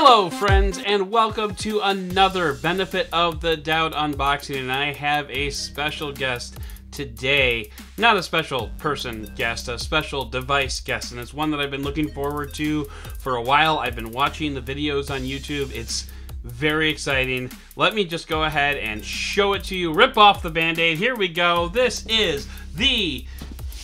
Hello friends, and welcome to another Benefit of the Doubt unboxing, and I have a special guest today. Not a special person guest, a special device guest, and it's one that I've been looking forward to for a while. I've been watching the videos on YouTube. It's very exciting. Let me just go ahead and show it to you. Rip off the band-aid. Here we go. This is the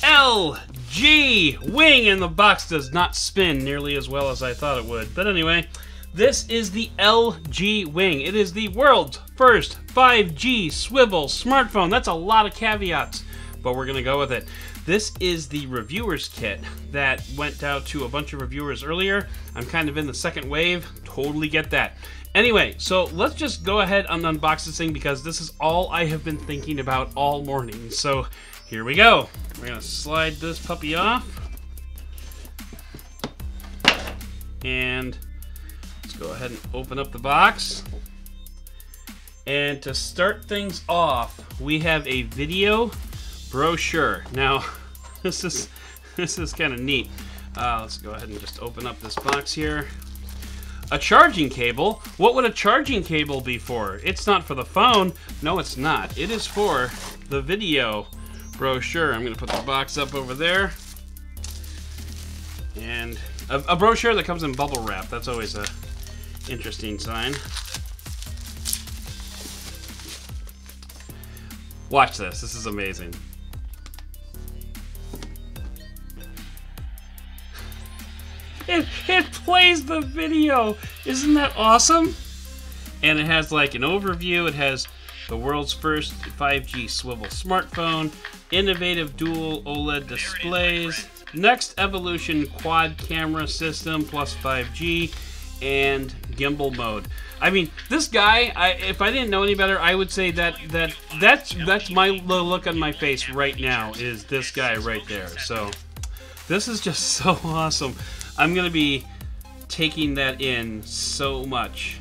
LG Wing, and the box does not spin nearly as well as I thought it would. But anyway, this is the LG Wing. It is the world's first 5G swivel smartphone. That's a lot of caveats, but we're gonna go with it. This is the reviewer's kit that went out to a bunch of reviewers earlier. I'm kind of in the second wave. Totally get that. Anyway, so let's just go ahead and unbox this thing because this is all I have been thinking about all morning. So here we go. We're gonna slide this puppy off. And let's go ahead and open up the box. And to start things off, we have a video brochure. Now, this is kind of neat. Let's go ahead and just open up this box here. A charging cable? What would a charging cable be for? It's not for the phone. No, it's not. It is for the video brochure. I'm going to put the box up over there. And a brochure that comes in bubble wrap. That's always a interesting sign. Watch this. This is amazing. It plays the video. Isn't that awesome? And it has like an overview. It has the world's first 5G swivel smartphone, innovative dual OLED displays, next evolution quad camera system plus 5G, and gimbal mode. I mean, this guy, if I didn't know any better, I would say that's my look on my face right now, is this guy right there. So this is just so awesome. I'm gonna be taking that in so much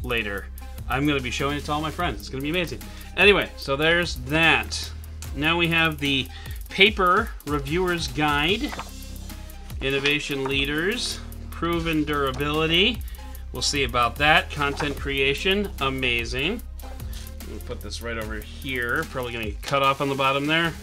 later. I'm gonna be showing it to all my friends. It's gonna be amazing. Anyway, so there's that. Now we have the paper reviewer's guide, innovation leaders, proven durability. We'll see about that. Content creation, amazing. I'm gonna put this right over here. Probably gonna get cut off on the bottom there.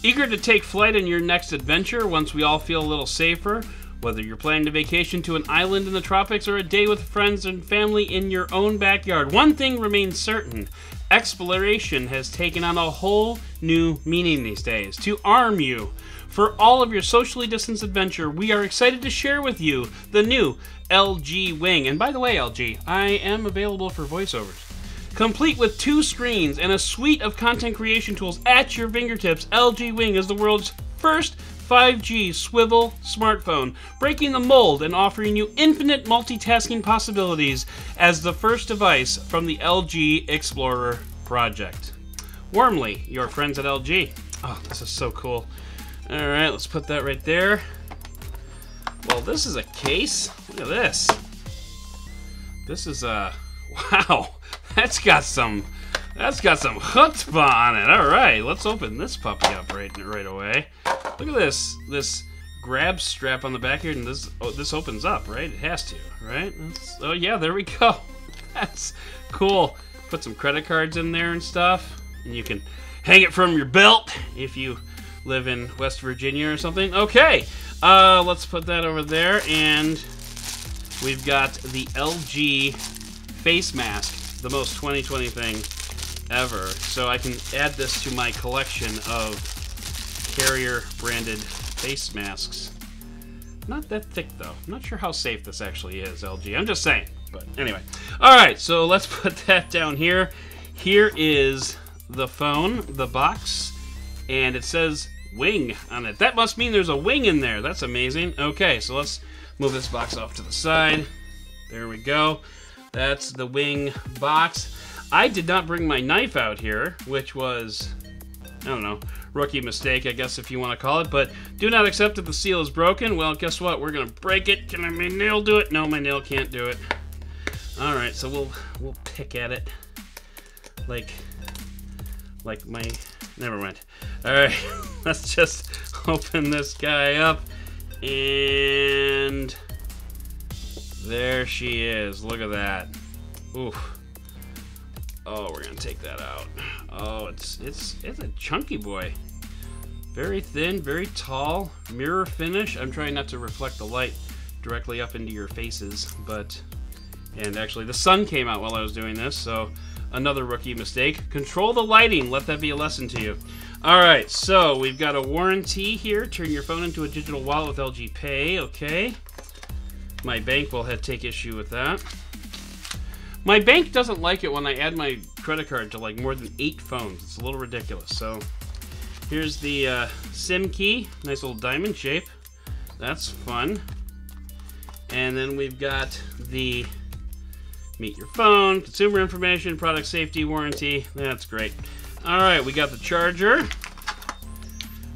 Eager to take flight in your next adventure once we all feel a little safer. Whether you're planning a vacation to an island in the tropics or a day with friends and family in your own backyard, one thing remains certain. Exploration has taken on a whole new meaning these days. To arm you for all of your socially distanced adventure, we are excited to share with you the new LG Wing. And by the way, LG, I am available for voiceovers. Complete with 2 screens and a suite of content creation tools at your fingertips, LG Wing is the world's first 5G swivel smartphone, breaking the mold and offering you infinite multitasking possibilities as the first device from the LG Explorer project. Warmly, your friends at LG. Oh, this is so cool. All right, let's put that right there. Well, this is a case. Look at this. This is a, wow, that's got some chutzpah on it. All right, let's open this puppy up right away. Look at this grab strap on the back here, and this opens up, right? It has to, right? Oh yeah, there we go. That's cool. Put some credit cards in there and stuff, and you can hang it from your belt if you live in West Virginia or something. Okay, let's put that over there, and we've got the LG face mask, the most 2020 thing ever. So I can add this to my collection of Carrier branded face masks. Not that thick though. I'm not sure how safe this actually is, LG. I'm just saying. But anyway. Alright, so let's put that down here. Here is the phone, the box, and it says Wing on it. That must mean there's a wing in there. That's amazing. Okay, so let's move this box off to the side. There we go. That's the Wing box. I did not bring my knife out here, which was, I don't know, rookie mistake, I guess, if you want to call it. But do not accept that the seal is broken. Well, guess what? We're going to break it. Can my nail do it? No, my nail can't do it. All right, so we'll pick at it like my, never mind. All right, let's just open this guy up, and There she is. Look at that. Oof. Oh, we're gonna take that out. Oh, it's a chunky boy. Very thin, very tall, mirror finish. I'm trying not to reflect the light directly up into your faces, and actually the sun came out while I was doing this, so another rookie mistake. Control the lighting. Let that be a lesson to you. All right, so we've got a warranty here. Turn your phone into a digital wallet with LG Pay. Okay. My bank will take issue with that. My bank doesn't like it when I add my credit card to like more than 8 phones. It's a little ridiculous. So here's the SIM key. Nice little diamond shape. That's fun. And then we've got the meet your phone, consumer information, product safety warranty. That's great. All right, we got the charger.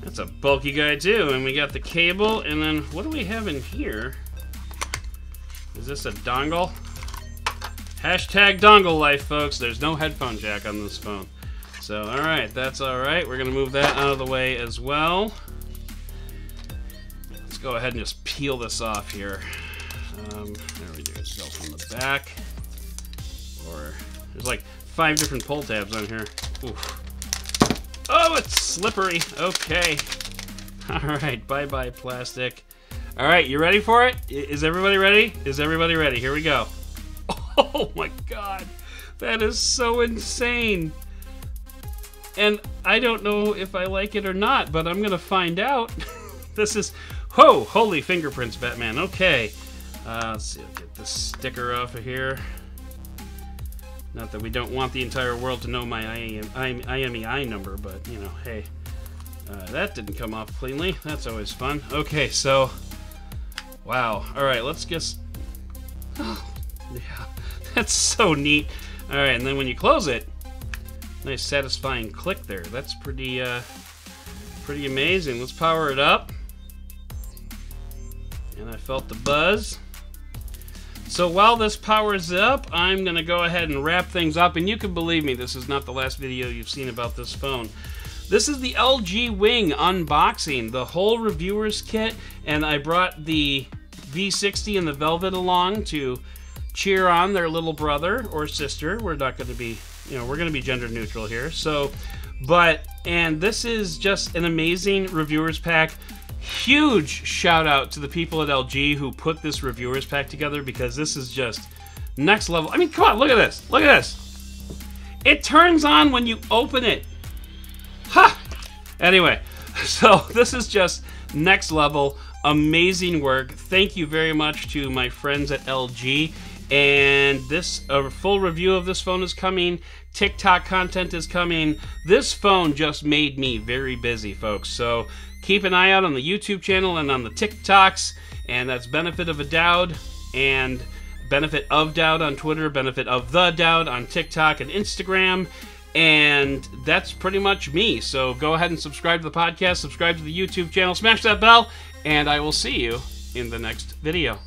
That's a bulky guy too. And we got the cable. And then what do we have in here? Is this a dongle? Hashtag dongle life, folks. There's no headphone jack on this phone. So, all right, that's all right. We're gonna move that out of the way as well. Let's go ahead and just peel this off here. There we go. Go from the back. Or there's like 5 different pull tabs on here. Oof. Oh, it's slippery. Okay. All right. Bye-bye, plastic. All right, you ready for it? Is everybody ready? Is everybody ready? Here we go. Oh my God, that is so insane. And I don't know if I like it or not, but I'm gonna find out. This is, whoa, holy fingerprints, Batman. Okay, let's see, I'll get this sticker off of here. Not that we don't want the entire world to know my IMEI number, but you know, hey, that didn't come off cleanly. That's always fun. Okay, so, wow. All right, let's just, oh, yeah. That's so neat. All right, and then when you close it, nice satisfying click there. That's pretty amazing. Let's power it up. And I felt the buzz. So while this powers up, I'm gonna go ahead and wrap things up. And you can believe me, this is not the last video you've seen about this phone. This is the LG Wing unboxing, the whole reviewer's kit, and I brought the V60 and the Velvet along to cheer on their little brother or sister. We're not going to be, you know, we're going to be gender neutral here. So, and this is just an amazing reviewers pack. Huge shout out to the people at LG who put this reviewers pack together, because this is just next level. I mean, come on, look at this. Look at this. It turns on when you open it. Ha! Anyway, so this is just next level. Amazing work. Thank you very much to my friends at LG. And a full review of this phone is coming. TikTok content is coming. This phone just made me very busy, folks. So keep an eye out on the YouTube channel and on the TikToks. And that's Benefit of a Dowd and Benefit of Dowd on Twitter, Benefit of the Dowd on TikTok and Instagram. And that's pretty much me. So go ahead and subscribe to the podcast, subscribe to the YouTube channel, smash that bell, and I will see you in the next video.